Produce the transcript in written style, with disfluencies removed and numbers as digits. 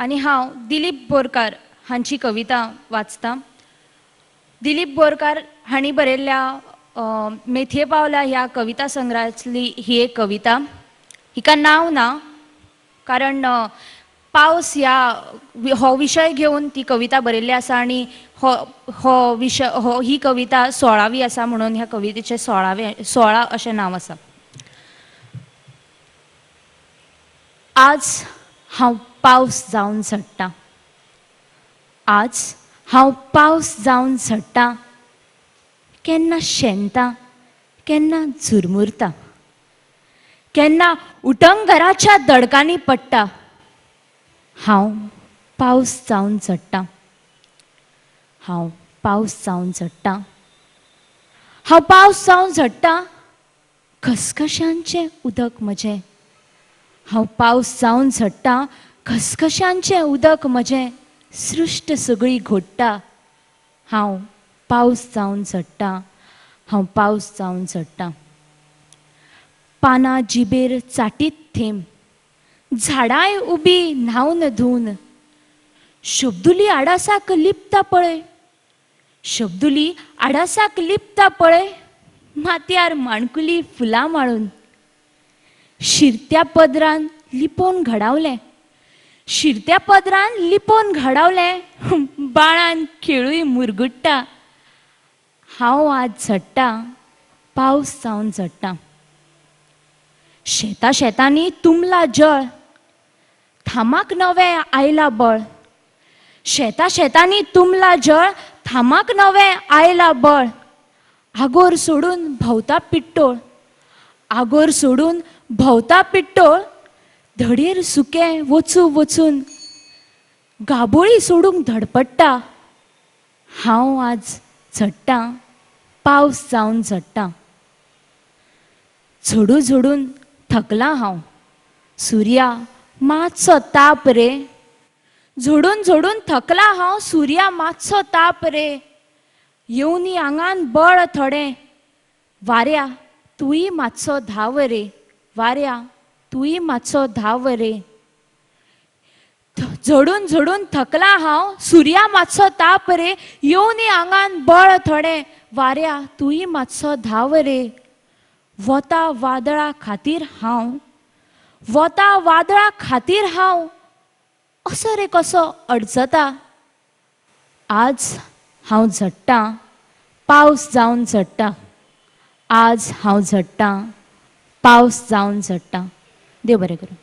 आणि हांव दिलीप बोरकार हांची कविता वाचता। दिलीप बोरकार हांणी बरयल्ल्या मेथये पावला ह्या कविता संग्रहातली ही एक कविता। हिका नांव ना कारण पावस ह्या हो विशय घेवन ती कविता बरयल्ली आसा आनी हो विशय ही कविता 16वी आसा म्हणून ह्या कवितेचे 16 अशें नांव आसा। आज हांव पावस जावन झडटां, आज हांव पावस जावन झडटां, केन्ना शेणटां केन्ना झुरमुरतां, केन्ना उटंगराच्या दडकांनी पडटा। हांव पावस जावन झडटां, हांव पावस जावन झडटां, हांव पावस जावन झडटां, खसखश्यांचें उदक म्हजें। हांव पावस जावन झडटां, खसखश्यांचें उदक म्हजें, सृश्ट सगळी घोट्टा। हांव पावस जावन झडटां, हांव पावस जावन झडटां। पानां जिबेर चाटीत थेंब, झाडांय उबी न्हावन धुवन, शब्दुली आडासाक लिपता पळय, शब्दुली आडासाक लिपता पळय, माथ्यार माणकुली फुलां माळून। शिरत्या पदरान लिपोवन घडावलें, शिरत्या पदरान लिपोवन घडावलें, बाळान खेळूय मुरगुट्टा। हांव आज झडटां, पावस जावन झडटां। शेता शेतांनी तुंबला जळ, थामाक नवें आयला बळ, शेता शेतांनी तुंबला जळ, थामाक नवें आयला बळ। आगोर सोडून भोंवता पिट्टोळ, आगोर सोडून भोंवता पिट्टोळ, धडेर सुकें वचूं वचून, गाबोळी सोडूंक धडपडटा। हांव आज झडटां, पावस जावन झडटां। झडू झडून थकलां हांव, सुर्या मातसो ताप रे, झडून झडून थकलां हांव, सुर्या मातसो ताप रे। येवनी आंगान बळ थोडें, वाऱ्या तूंय मातसो धांव रे, वाऱ्या तूंय मातसो धांव रे। झडून झडून थकलां हांव, सुर्या मातसो ताप रे, येवनी आंगान बळ थोडें, वाऱ्या तूंय मातसो धांव रे। वता वादळा खातीर हांव, वता वादळा खातीर हांव, असो रे कसो अडचता। आज हांव झडटां, पावस जावन झडटां, आज हांव झडटां, पावस जावन झडटां। देव बरें करूं।